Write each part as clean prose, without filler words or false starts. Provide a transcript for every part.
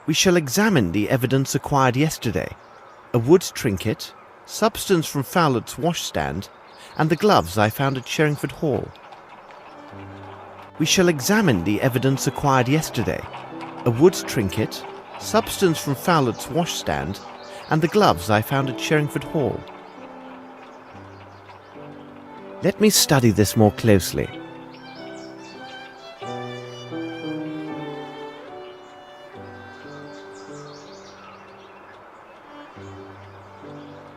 We shall examine the evidence acquired yesterday. A wood trinket, substance from Fowler's washstand, and the gloves I found at Sherringford Hall. We shall examine the evidence acquired yesterday. A wood trinket, substance from Fowler's washstand, and the gloves I found at Sherringford Hall. Let me study this more closely.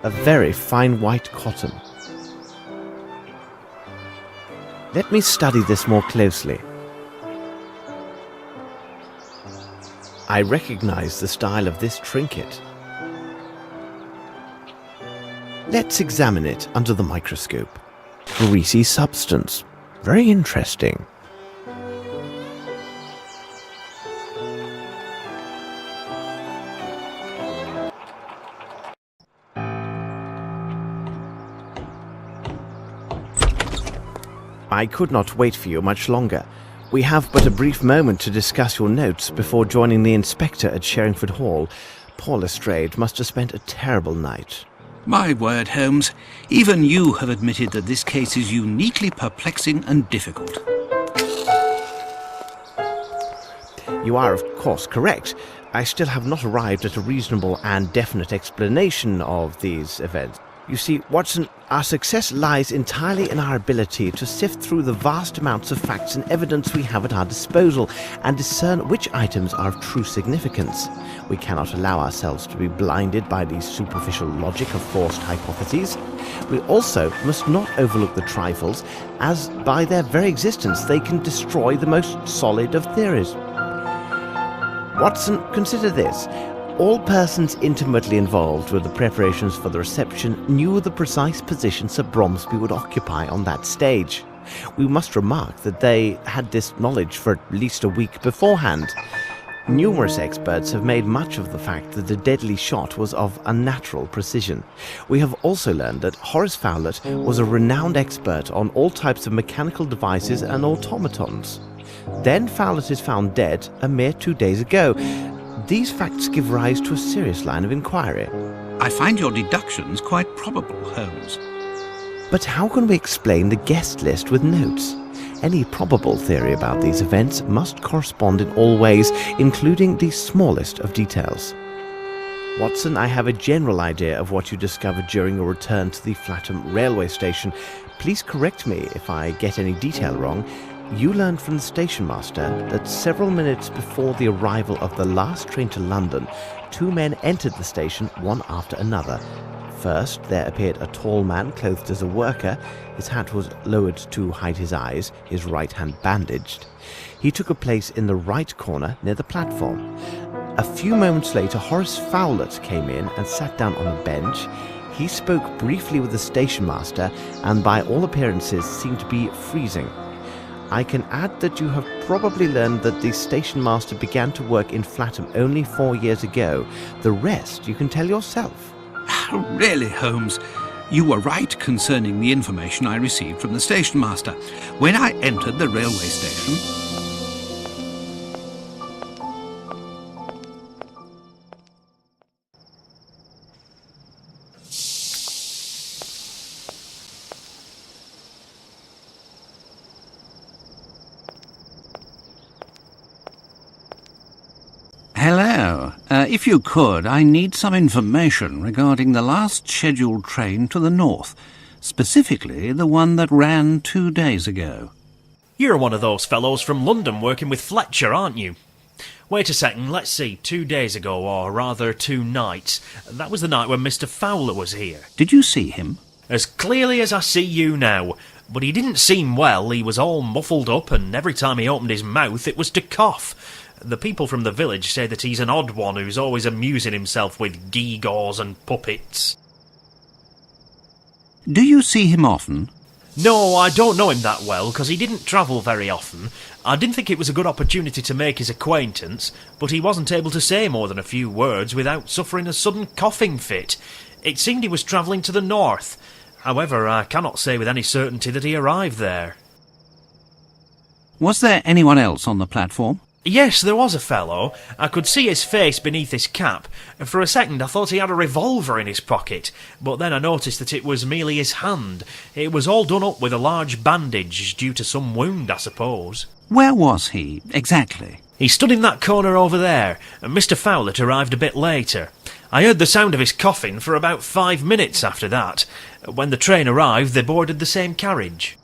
A very fine white cotton. Let me study this more closely. I recognize the style of this trinket. Let's examine it under the microscope. Greasy substance. Very interesting. I could not wait for you much longer. We have but a brief moment to discuss your notes before joining the inspector at Sherringford Hall. Poor Lestrade must have spent a terrible night. My word, Holmes, even you have admitted that this case is uniquely perplexing and difficult. You are, of course, correct. I still have not arrived at a reasonable and definite explanation of these events. You see, Watson, our success lies entirely in our ability to sift through the vast amounts of facts and evidence we have at our disposal and discern which items are of true significance. We cannot allow ourselves to be blinded by the superficial logic of forced hypotheses. We also must not overlook the trifles, as by their very existence they can destroy the most solid of theories. Watson, consider this. All persons intimately involved with the preparations for the reception knew the precise position Sir Bromsby would occupy on that stage. We must remark that they had this knowledge for at least a week beforehand. Numerous experts have made much of the fact that the deadly shot was of unnatural precision. We have also learned that Horace Fowler was a renowned expert on all types of mechanical devices and automatons. Then Fowler is found dead a mere 2 days ago. These facts give rise to a serious line of inquiry. I find your deductions quite probable, Holmes. But how can we explain the guest list with notes? Any probable theory about these events must correspond in all ways, including the smallest of details. Watson, I have a general idea of what you discovered during your return to the Flatham railway station. Please correct me if I get any detail wrong. You learned from the station master that several minutes before the arrival of the last train to London, 2 men entered the station one after another. First, there appeared a tall man clothed as a worker. His hat was lowered to hide his eyes, his right hand bandaged. He took a place in the right corner near the platform. A few moments later, Horace Fowler came in and sat down on a bench. He spoke briefly with the station master and by all appearances seemed to be freezing. I can add that you have probably learned that the station master began to work in Flatham only 4 years ago. The rest you can tell yourself. Really, Holmes, you were right concerning the information I received from the station master. When I entered the railway station... Hello. If you could, I need some information regarding the last scheduled train to the north, specifically the one that ran 2 days ago. You're one of those fellows from London working with Fletcher, aren't you? Wait a second, let's see, 2 days ago, or rather 2 nights. That was the night when Mr. Fowler was here. Did you see him? As clearly as I see you now. But he didn't seem well, he was all muffled up, and every time he opened his mouth it was to cough. The people from the village say that he's an odd one who's always amusing himself with gewgaws and puppets. Do you see him often? No, I don't know him that well, because he didn't travel very often. I didn't think it was a good opportunity to make his acquaintance, but he wasn't able to say more than a few words without suffering a sudden coughing fit. It seemed he was travelling to the north. However, I cannot say with any certainty that he arrived there. Was there anyone else on the platform? Yes, there was a fellow. I could see his face beneath his cap. For a second I thought he had a revolver in his pocket, but then I noticed that it was merely his hand. It was all done up with a large bandage, due to some wound, I suppose. Where was he, exactly? He stood in that corner over there, and Mr. Fowlett arrived a bit later. I heard the sound of his coughing for about 5 minutes after that. When the train arrived, they boarded the same carriage.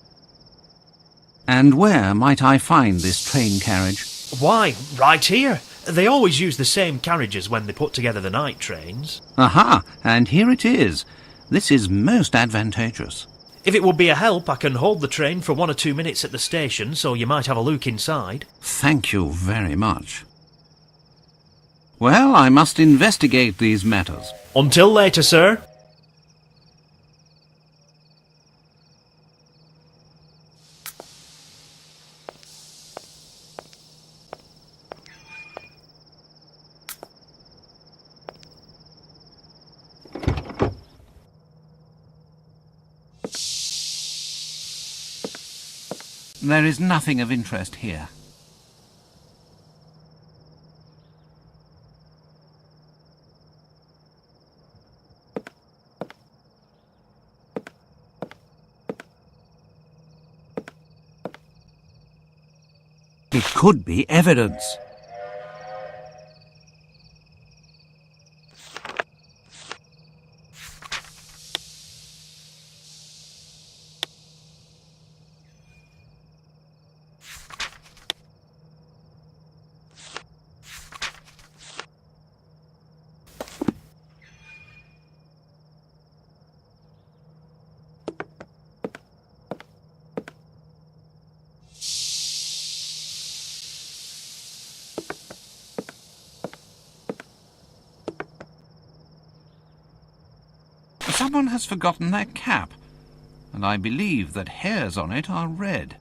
And where might I find this train carriage? Why, right here. They always use the same carriages when they put together the night trains. Aha, and here it is. This is most advantageous. If it would be a help, I can hold the train for 1 or 2 minutes at the station, so you might have a look inside. Thank you very much. Well, I must investigate these matters. Until later, sir. There is nothing of interest here. It could be evidence. Someone has forgotten their cap, and I believe that hairs on it are red.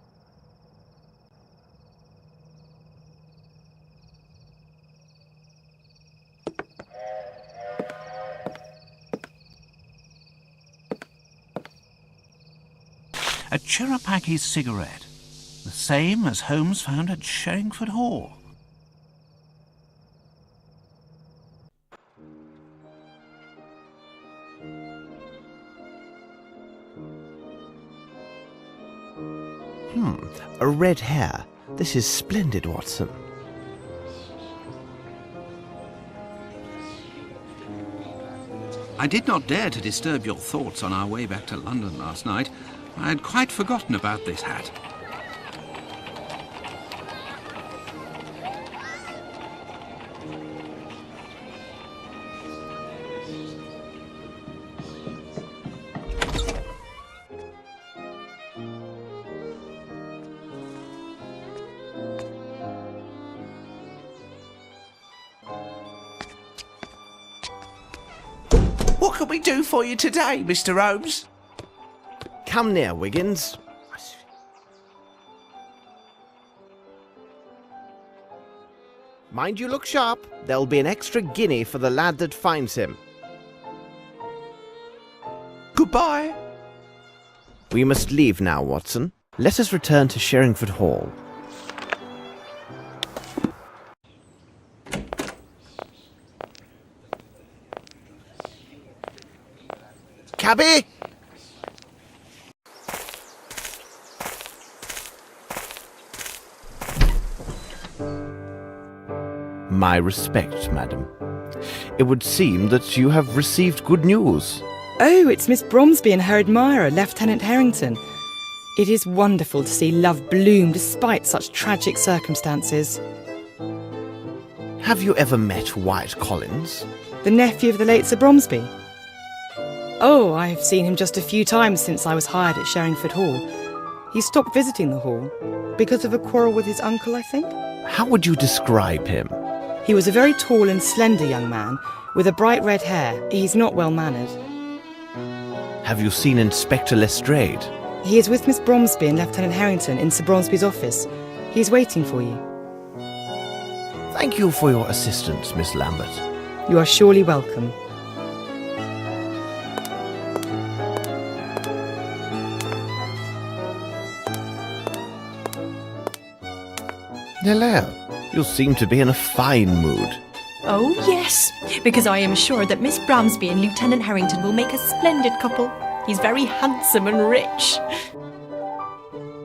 A Cherapaki cigarette, the same as Holmes found at Sherringford Hall. A red hair. This is splendid, Watson. I did not dare to disturb your thoughts on our way back to London last night. I had quite forgotten about this hat. What can we do for you today, Mr. Holmes? Come near, Wiggins. Mind you look sharp. There'll be an extra guinea for the lad that finds him. Goodbye. We must leave now, Watson. Let us return to Sherringford Hall. Cabby! My respects, madam. It would seem that you have received good news. Oh, it's Miss Bromsby and her admirer, Lieutenant Harrington. It is wonderful to see love bloom despite such tragic circumstances. Have you ever met Wyatt Collins? The nephew of the late Sir Bromsby? Oh, I have seen him just a few times since I was hired at Sherringford Hall. He stopped visiting the hall because of a quarrel with his uncle, I think. How would you describe him? He was a very tall and slender young man with a bright red hair. He's not well mannered. Have you seen Inspector Lestrade? He is with Miss Bromsby and Lieutenant Harrington in Sir Bromsby's office. He is waiting for you. Thank you for your assistance, Miss Lambert. You are surely welcome. Hello. You seem to be in a fine mood. Oh, yes, because I am sure that Miss Bromsby and Lieutenant Harrington will make a splendid couple. He's very handsome and rich.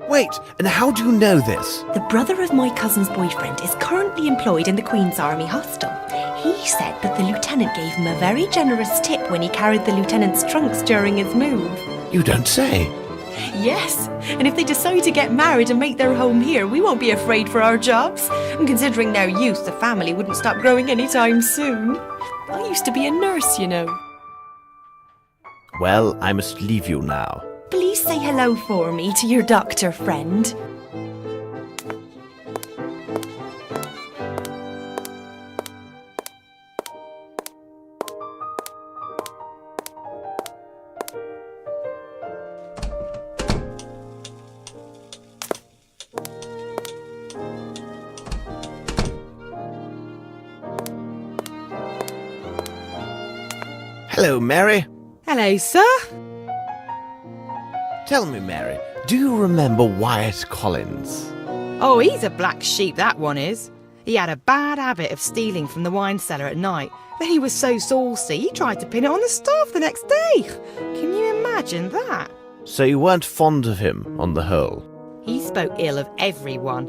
Wait, and how do you know this? The brother of my cousin's boyfriend is currently employed in the Queen's Army Hostel. He said that the lieutenant gave him a very generous tip when he carried the lieutenant's trunks during his move. You don't say. Yes, and if they decide to get married and make their home here, we won't be afraid for our jobs. And considering their youth, the family wouldn't stop growing anytime soon. I used to be a nurse, you know. Well, I must leave you now. Please say hello for me to your doctor friend. Hello, Mary. Hello, sir. Tell me, Mary, do you remember Wyatt Collins? Oh, he's a black sheep, that one is. He had a bad habit of stealing from the wine cellar at night. Then he was so saucy, he tried to pin it on the staff the next day. Can you imagine that? So you weren't fond of him, on the whole? He spoke ill of everyone.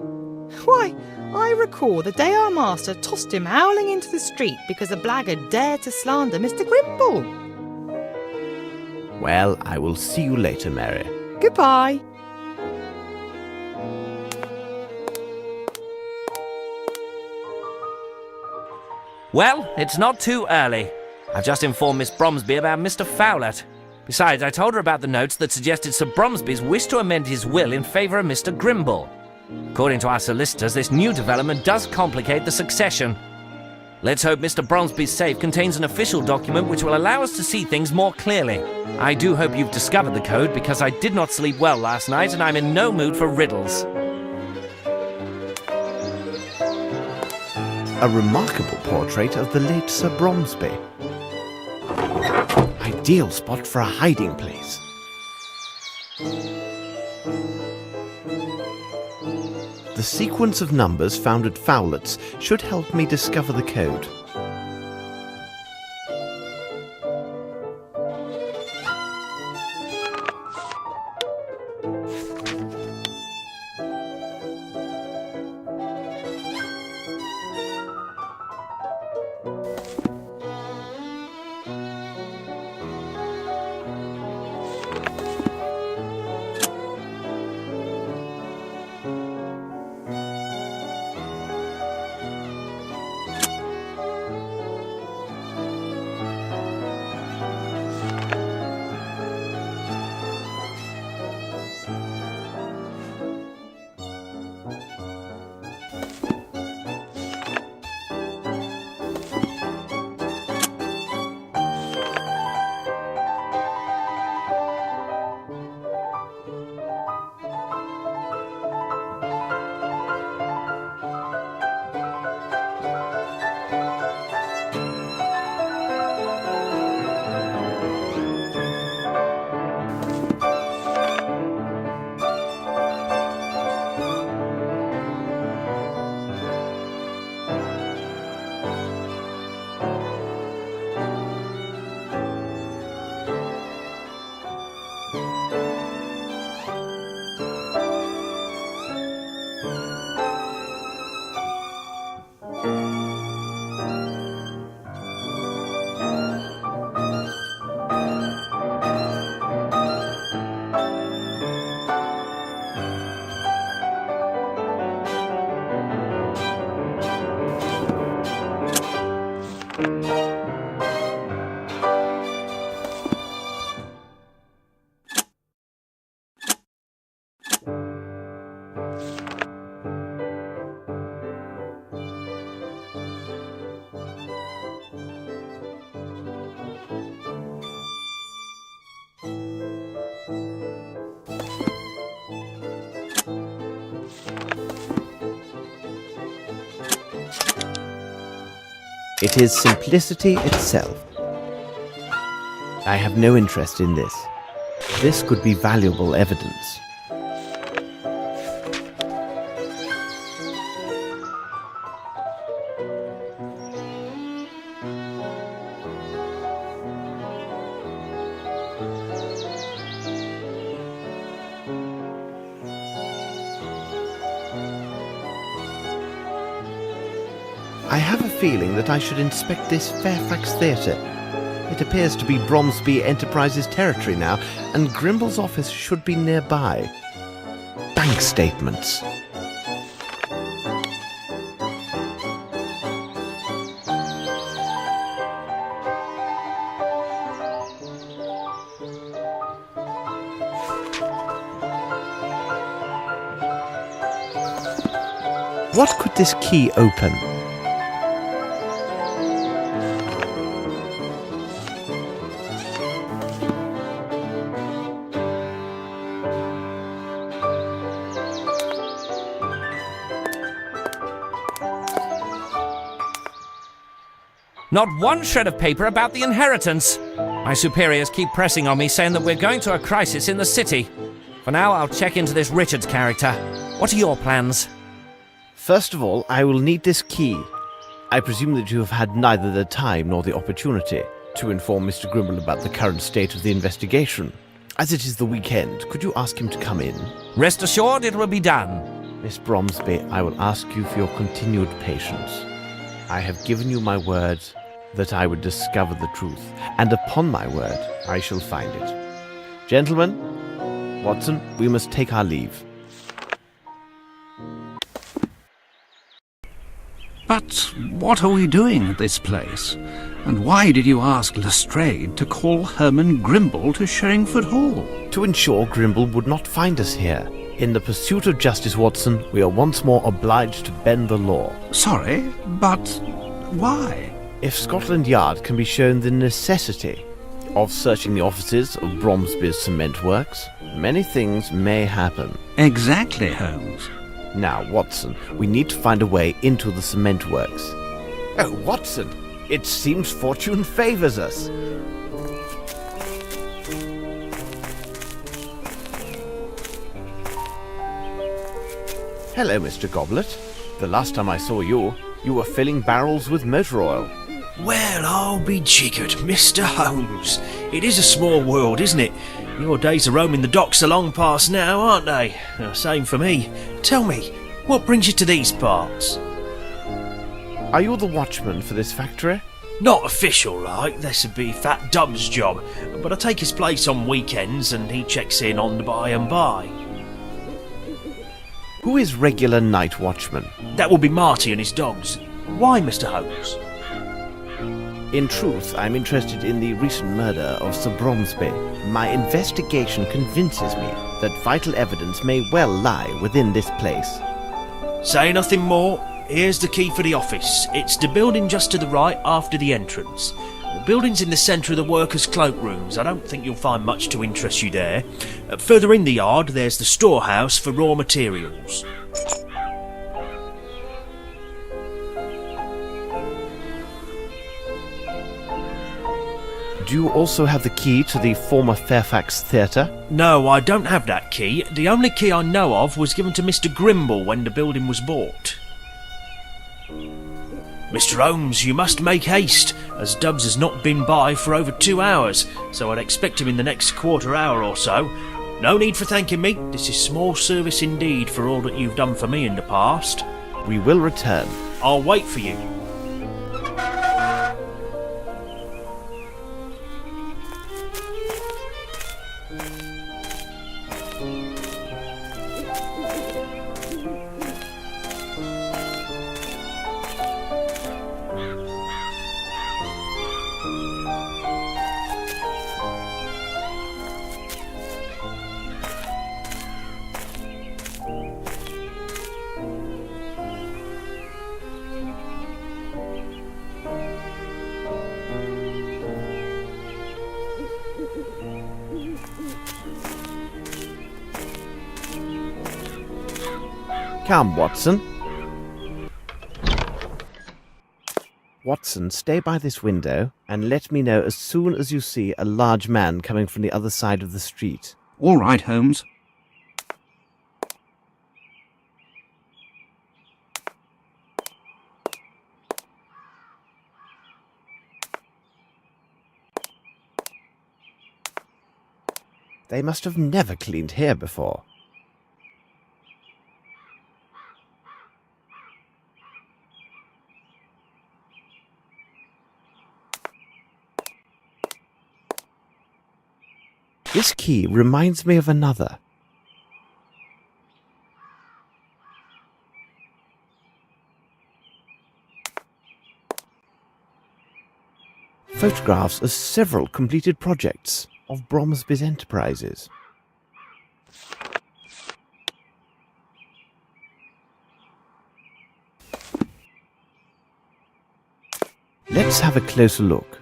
Why, I recall the day our master tossed him howling into the street because a blackguard dared to slander Mr. Grimble. Well, I will see you later, Mary. Goodbye. Well, it's not too early. I've just informed Miss Bromsby about Mr. Fowlett. Besides, I told her about the notes that suggested Sir Bromsby's wish to amend his will in favour of Mr. Grimble. According to our solicitors, this new development does complicate the succession. Let's hope Mr. Bromsby's safe contains an official document which will allow us to see things more clearly. I do hope you've discovered the code, because I did not sleep well last night and I'm in no mood for riddles. A remarkable portrait of the late Sir Bromsby. Ideal spot for a hiding place. The sequence of numbers found at Fowlett's should help me discover the code. It is simplicity itself. I have no interest in this. This could be valuable evidence. I have a feeling that I should inspect this Fairfax Theatre. It appears to be Bromsby Enterprises territory now, and Grimble's office should be nearby. Bank statements. What could this key open? Not one shred of paper about the inheritance. My superiors keep pressing on me, saying that we're going to a crisis in the city. For now, I'll check into this Richards character. What are your plans? First of all, I will need this key. I presume that you have had neither the time nor the opportunity to inform Mr. Grimble about the current state of the investigation. As it is the weekend, could you ask him to come in? Rest assured it will be done. Miss Bromsby, I will ask you for your continued patience. I have given you my word that I would discover the truth, and upon my word, I shall find it. Gentlemen, Watson, we must take our leave. But what are we doing at this place? And why did you ask Lestrade to call Herman Grimble to Sherringford Hall? To ensure Grimble would not find us here. In the pursuit of justice, Watson, we are once more obliged to bend the law. Sorry, but why? If Scotland Yard can be shown the necessity of searching the offices of Bromsby's cement works, many things may happen. Exactly, Holmes. Now, Watson, we need to find a way into the cement works. Oh, Watson, it seems fortune favours us. Hello, Mr. Goblet. The last time I saw you, you were filling barrels with motor oil. Well, I'll be jiggered, Mr. Holmes. It is a small world, isn't it? Your days of roaming the docks are long past now, aren't they? Same for me. Tell me, what brings you to these parts? Are you the watchman for this factory? Not official, like. This would be Fat Dub's job. But I take his place on weekends and he checks in on the by and by. Who is regular night watchman? That will be Marty and his dogs. Why, Mr. Holmes? In truth, I'm interested in the recent murder of Sir Bromsby. My investigation convinces me that vital evidence may well lie within this place. Say nothing more. Here's the key for the office. It's the building just to the right after the entrance. The building's in the centre of the workers' cloakrooms. I don't think you'll find much to interest you there. Further in the yard, there's the storehouse for raw materials. Do you also have the key to the former Fairfax Theatre? No, I don't have that key. The only key I know of was given to Mr. Grimble when the building was bought. Mr. Holmes, you must make haste, as Dubs has not been by for over 2 hours, so I'd expect him in the next quarter hour or so. No need for thanking me. This is small service indeed for all that you've done for me in the past. We will return. I'll wait for you. Come, Watson. Watson, stay by this window and let me know as soon as you see a large man coming from the other side of the street. All right, Holmes. They must have never cleaned here before. This key reminds me of another. Photographs of several completed projects of Bromsby's enterprises. Let's have a closer look.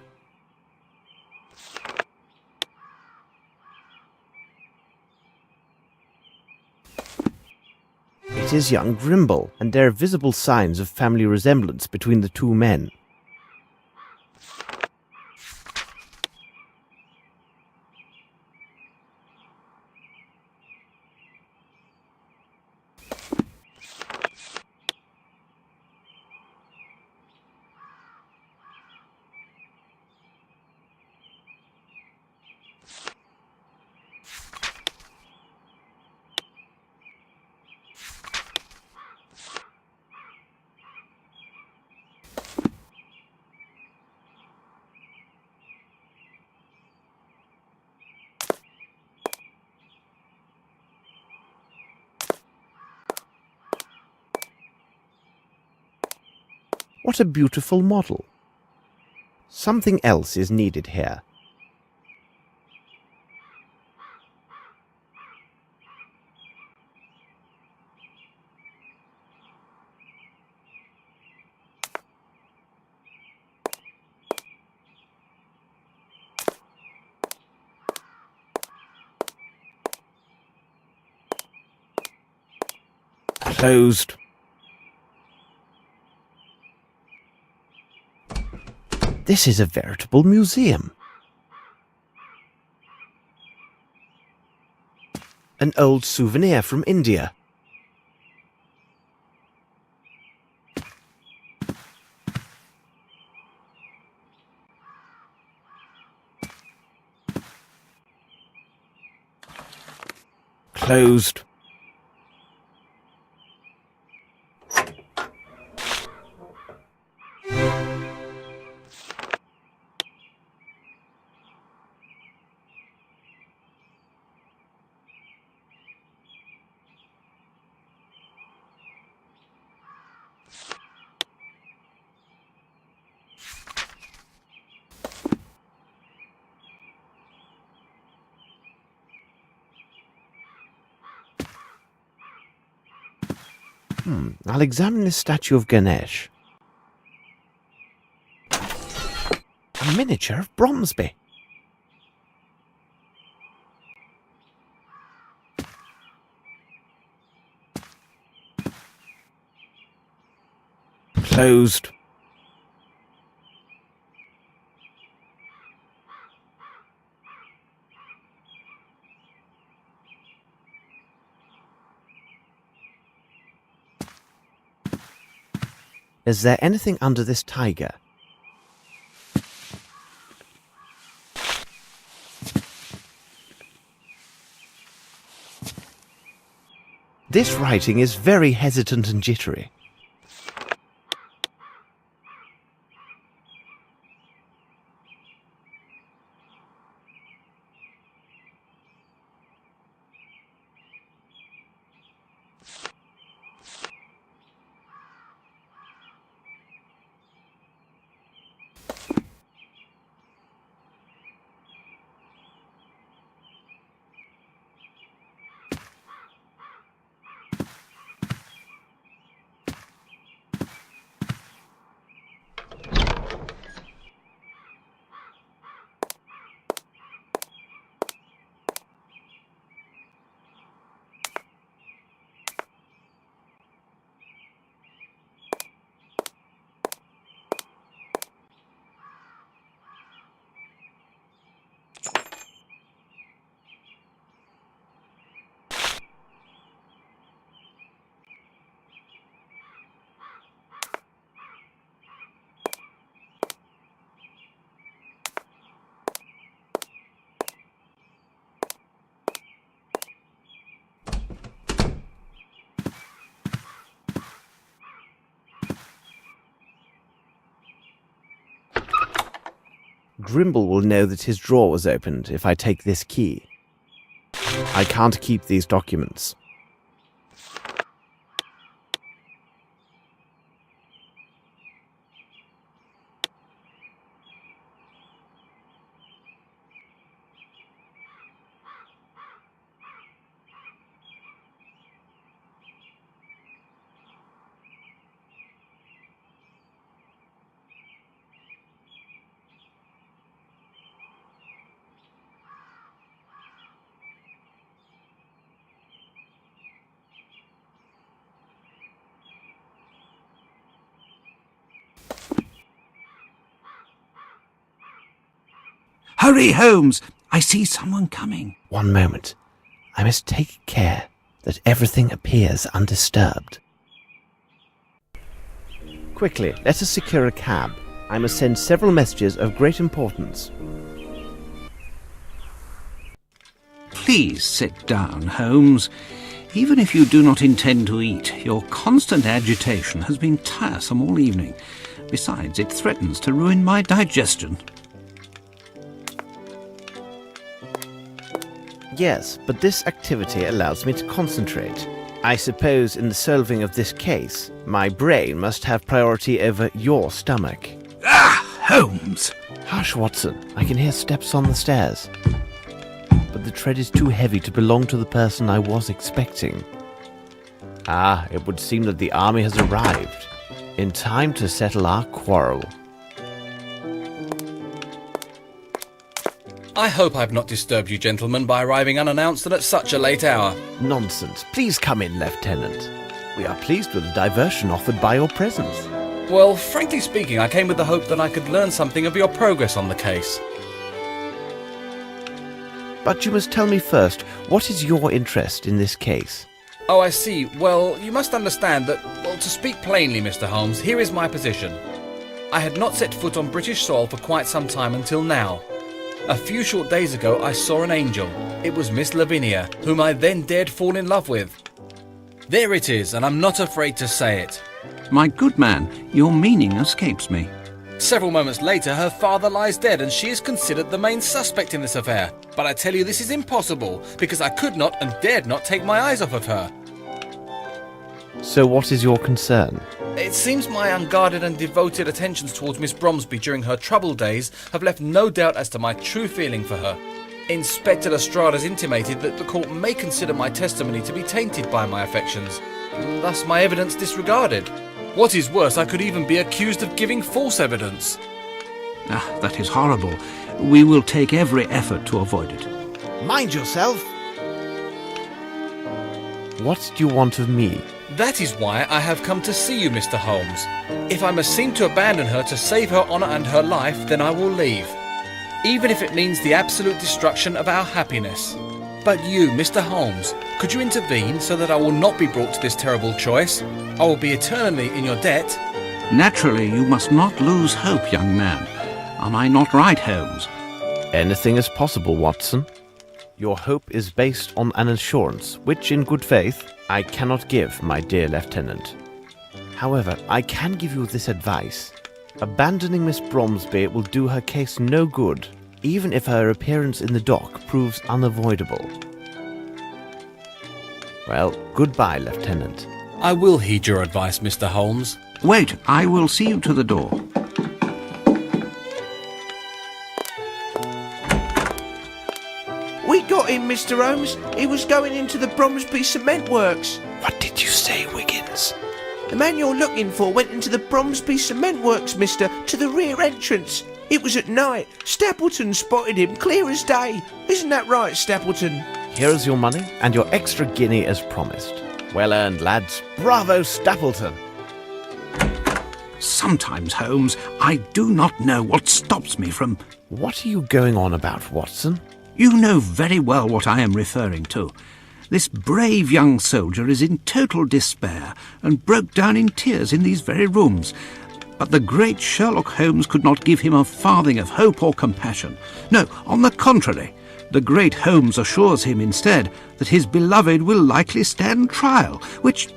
It is young Grimble, and there are visible signs of family resemblance between the two men. What a beautiful model. Something else is needed here. Closed. This is a veritable museum. An old souvenir from India. Closed. I'll examine this statue of Ganesh. A miniature of Bromsby. Closed. Is there anything under this tiger? This writing is very hesitant and jittery. Grimble will know that his drawer was opened if I take this key. I can't keep these documents. Hurry, Holmes! I see someone coming. One moment. I must take care that everything appears undisturbed. Quickly, let us secure a cab. I must send several messages of great importance. Please sit down, Holmes. Even if you do not intend to eat, your constant agitation has been tiresome all evening. Besides, it threatens to ruin my digestion. Yes, but this activity allows me to concentrate. I suppose in the solving of this case, my brain must have priority over your stomach. Ah, Holmes! Hush, Watson. I can hear steps on the stairs. But the tread is too heavy to belong to the person I was expecting. Ah, it would seem that the army has arrived. In time to settle our quarrel. I hope I've not disturbed you gentlemen by arriving unannounced and at such a late hour. Nonsense. Please come in, Lieutenant. We are pleased with the diversion offered by your presence. Well, frankly speaking, I came with the hope that I could learn something of your progress on the case. But you must tell me first, what is your interest in this case? Oh, I see. Well, you must understand that, well, to speak plainly, Mr. Holmes, here is my position. I had not set foot on British soil for quite some time until now. A few short days ago, I saw an angel. It was Miss Lavinia, whom I then dared fall in love with. There it is, and I'm not afraid to say it. My good man, your meaning escapes me. Several moments later, her father lies dead, and she is considered the main suspect in this affair. But I tell you, this is impossible, because I could not and dared not take my eyes off of her. So what is your concern? It seems my unguarded and devoted attentions towards Miss Bromsby during her troubled days have left no doubt as to my true feeling for her. Inspector Lestrade has intimated that the court may consider my testimony to be tainted by my affections, and thus my evidence disregarded. What is worse, I could even be accused of giving false evidence. Ah, that is horrible. We will take every effort to avoid it. Mind yourself! What do you want of me? That is why I have come to see you, Mr. Holmes. If I must seem to abandon her to save her honour and her life, then I will leave. Even if it means the absolute destruction of our happiness. But you, Mr. Holmes, could you intervene so that I will not be brought to this terrible choice? I will be eternally in your debt. Naturally, you must not lose hope, young man. Am I not right, Holmes? Anything is possible, Watson. Your hope is based on an assurance, which, in good faith, I cannot give, my dear Lieutenant. However, I can give you this advice. Abandoning Miss Bromsby will do her case no good, even if her appearance in the dock proves unavoidable. Well, goodbye, Lieutenant. I will heed your advice, Mr. Holmes. Wait, I will see you to the door. We got him, Mr. Holmes. He was going into the Bromsby cement works. What did you say, Wiggins? The man you're looking for went into the Bromsby cement works, mister, to the rear entrance. It was at night. Stapleton spotted him clear as day. Isn't that right, Stapleton? Here is your money and your extra guinea as promised. Well earned, lads. Bravo, Stapleton. Sometimes, Holmes, I do not know what stops me from... What are you going on about, Watson? You know very well what I am referring to. This brave young soldier is in total despair and broke down in tears in these very rooms. But the great Sherlock Holmes could not give him a farthing of hope or compassion. No, on the contrary, the great Holmes assures him instead that his beloved will likely stand trial, which...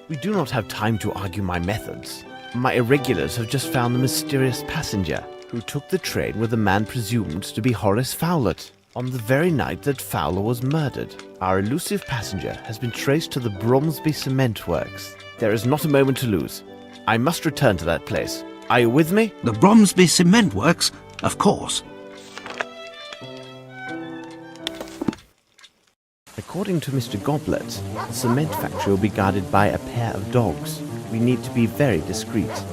We do not have time to argue my methods. My irregulars have just found the mysterious passenger who took the train with a man presumed to be Horace Fowlett. On the very night that Fowler was murdered, our elusive passenger has been traced to the Bromsby Cement Works. There is not a moment to lose. I must return to that place. Are you with me? The Bromsby Cement Works? Of course. According to Mr. Goblet, the cement factory will be guarded by a pair of dogs. We need to be very discreet.